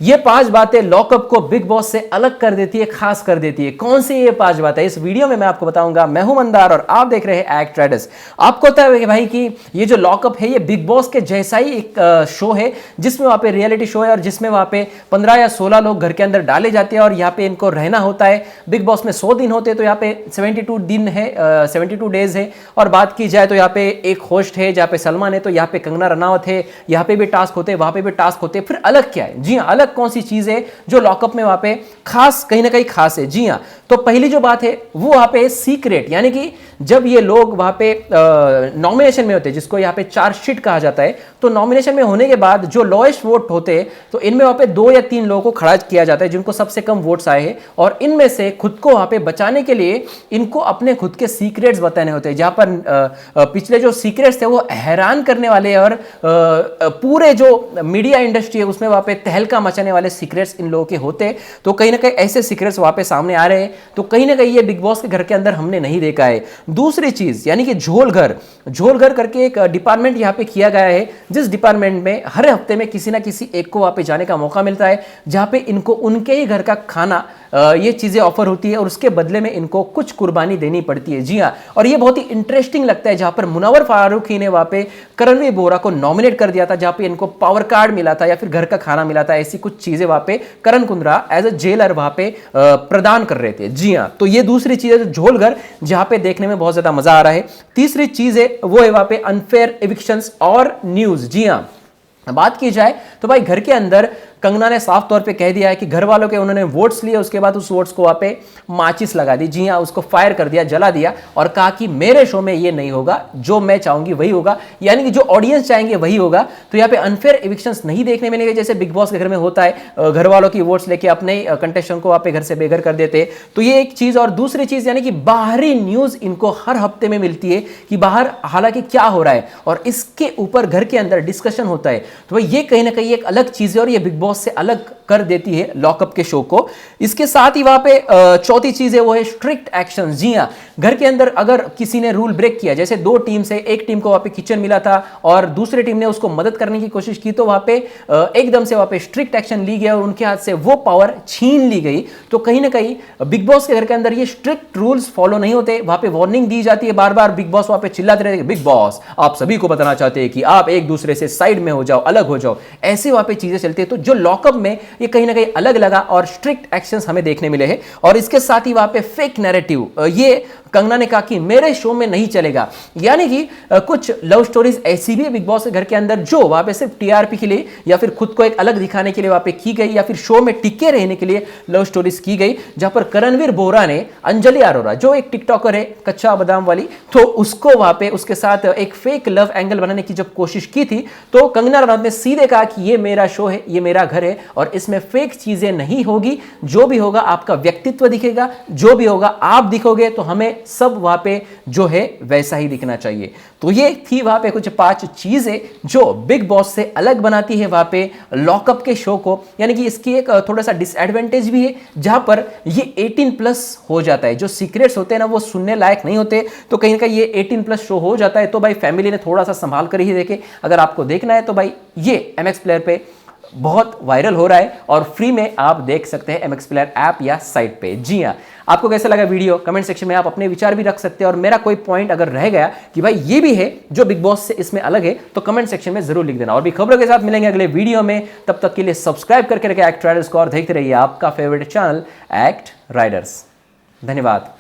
ये 5 बातें लॉकअप को बिग बॉस से अलग कर देती है, खास कर देती है। कौन सी ये 5 बातें इस वीडियो में मैं आपको बताऊंगा। मैं हूं मंदार और आप देख रहे हैं एक्ट राइडर्स। आपको पता है भाई कि ये जो लॉकअप है ये बिग बॉस के जैसा ही एक शो है, जिसमें वहां पे रियलिटी शो है और जिसमें वहां पे 15 या 16 लोग घर के अंदर डाले जाते हैं और यहाँ पे इनको रहना होता है। बिग बॉस में 100 दिन होते हैं, तो यहाँ पे 72 दिन है, 72 डेज है। और बात की जाए तो यहाँ पे एक होस्ट है जहाँ पे सलमान है, तो यहाँ पे कंगना रनावत है। यहाँ पे भी टास्क होते हैं, वहां पे भी टास्क होते हैं। फिर अलग क्या है? जी हाँ, अलग कौन सी चीज है जो लॉकअप में वहां पे खास, कहीं ना कहीं खास है? जी हाँ, तो पहली जो बात है वो वहां पे सीक्रेट, यानी कि जब ये लोग वहां पे नॉमिनेशन में होते हैं, जिसको यहाँ पे चार्जशीट कहा जाता है, तो नॉमिनेशन में होने के बाद जो लोएस्ट वोट होते हैं, तो इनमें वहां पे 2 या 3 लोगों को खड़ा किया जाता है जिनको सबसे कम वोट्स आए हैं, और इनमें से खुद को वहां पे बचाने के लिए इनको अपने खुद के सीक्रेट्स बताने होते हैं। जहां पर पिछले जो सीक्रेट्स थे वो हैरान करने वाले और पूरे जो मीडिया इंडस्ट्री है उसमें वहां पे तहलका मचाने वाले सीक्रेट्स इन लोगों के होते। तो कहीं ना कहीं ऐसे सीक्रेट्स वहां पे सामने आ रहे हैं, तो कहीं ना कहीं ये बिग बॉस के घर के अंदर हमने नहीं देखा है। दूसरी चीज यानी कि झोल घर करके एक डिपार्टमेंट यहां पे किया गया है, जिस डिपार्टमेंट में हर हफ्ते में किसी ना किसी एक को वहां पे जाने का मौका मिलता है, जहां पे इनको उनके ही घर का खाना ये चीजें ऑफर होती है और उसके बदले में इनको कुछ कुर्बानी देनी पड़ती है। जी हाँ, और ये बहुत ही इंटरेस्टिंग लगता है, जहां पर मुनव्वर फारूकी ने वहां पे करणवीर बोरा को नॉमिनेट कर दिया था, जहां पे इनको पावर कार्ड मिला था या फिर घर का खाना मिला था। ऐसी कुछ चीजें वहां पे करण कुंद्रा एज अ जेलर वहां पे प्रदान कर रहे थे। जी हाँ, तो ये दूसरी चीज है झोल घर, जहां पे देखने में बहुत ज्यादा मजा आ रहा है। तीसरी चीज है वो है वहां पे अनफेयर एविक्शंस और न्यूज। जी हाँ, बात की जाए तो भाई घर के अंदर कंगना ने साफ तौर पे कह दिया है कि घर वालों के उन्होंने वोट्स लिए, उसके बाद उस वोट्स को वहां पे माचिस लगा दी। जी हाँ, उसको फायर कर दिया, जला दिया और कहा कि मेरे शो में ये नहीं होगा, जो मैं चाहूंगी वही होगा, यानी कि जो ऑडियंस चाहेंगे वही होगा। तो यहाँ पे अनफेयर एविक्शंस नहीं देखने मिलेंगे जैसे बिग बॉस के घर में होता है, घर वालों की वोट्स लेके अपने कंटेस्टेंट को वहां पे घर से बेघर कर देते। तो ये एक चीज। और दूसरी चीज यानी कि बाहरी न्यूज इनको हर हफ्ते में मिलती है कि बाहर हालांकि क्या हो रहा है, और इसके ऊपर घर के अंदर डिस्कशन होता है। तो भाई ये कहीं ना कहीं एक अलग चीज है और ये बिग बॉस से अलग कर देती है लॉकअप के शो को। इसके साथ ही वहां पे चौथी चीज है वो है स्ट्रिक्ट एक्शन। जी हां, घर के अंदर अगर किसी ने रूल ब्रेक किया, जैसे 2 टीम से एक टीम को वहां पे किचन मिला था और दूसरे टीम ने उसको मदद करने की कोशिश की, तो वहां पे एकदम से वहां पे स्ट्रिक्ट एक्शन ली गया और उनके हाथ से वो पावर छीन ली गई। तो कहीं ना कहीं बिग बॉस के घर के अंदर ये स्ट्रिक्ट रूल्स फॉलो नहीं होते, वहां पे वार्निंग दी जाती है बार बार। बिग बॉस वहां पे चिल्लाते रहते हैं, बिग बॉस आप सभी को बताना चाहते हैं कि आप एक दूसरे से साइड में हो जाओ, अलग हो जाओ, ऐसे वहां पे चीजें चलती है। तो जो लॉकअप में ये कहीं ना कहीं अलग लगा और स्ट्रिक्ट एक्शंस हमें देखने मिले हैं। और इसके साथ ही वहां पे फेक नैरेटिव, ये कंगना ने कहा कि मेरे शो में नहीं चलेगा, यानी कि कुछ लव स्टोरीज ऐसी भी है बिग बॉस के घर के अंदर जो वहां पे सिर्फ टीआरपी के लिए या फिर खुद को एक अलग दिखाने के लिए वहां पे की गई, या फिर शो में टिके रहने के लिए लव स्टोरीज की गई। जहां पर करणवीर बोरा ने अंजलि अरोरा, जो एक टिकटॉकर है कच्चा बादाम वाली, तो उसको वहां पे उसके साथ एक फेक लव एंगल बनाने की जब कोशिश की थी, तो कंगना रनावत ने सीधे कहा कि ये मेरा शो है, ये मेरा घर है और इसमें फेक चीजें नहीं होगी। जो भी होगा आपका व्यक्तित्व दिखेगा, जो भी होगा आप दिखोगे, तो हमें सब वहां पे जो है वैसा ही दिखना चाहिए। तो ये थी वहां पे कुछ 5 चीजें जो बिग बॉस से अलग बनाती है वहां पे लॉकअप के शो को। यानी कि इसकी एक थोड़ा सा डिसएडवांटेज भी है, जहां पर ये 18+ हो जाता है। जो सीक्रेट्स होते हैं ना वो सुनने लायक नहीं होते, तो कहीं ना कहीं ये 18+ शो हो जाता है। तो भाई फैमिली ने थोड़ा सा संभाल कर ही देखे। अगर आपको देखना है तो भाई ये MX प्लेयर पे बहुत वायरल हो रहा है और फ्री में आप देख सकते हैं MX प्लेयर ऐप या साइट पे। जी हाँ, आपको कैसा लगा वीडियो? कमेंट सेक्शन में आप अपने विचार भी रख सकते हैं, और मेरा कोई पॉइंट अगर रह गया कि भाई ये भी है जो बिग बॉस से इसमें अलग है, तो कमेंट सेक्शन में जरूर लिख देना। और भी खबरों के साथ मिलेंगे अगले वीडियो में, तब तक के लिए सब्सक्राइब करके रखें एक्ट राइडर्स को और देखते रहिए आपका फेवरेट चैनल एक्ट राइडर्स। धन्यवाद।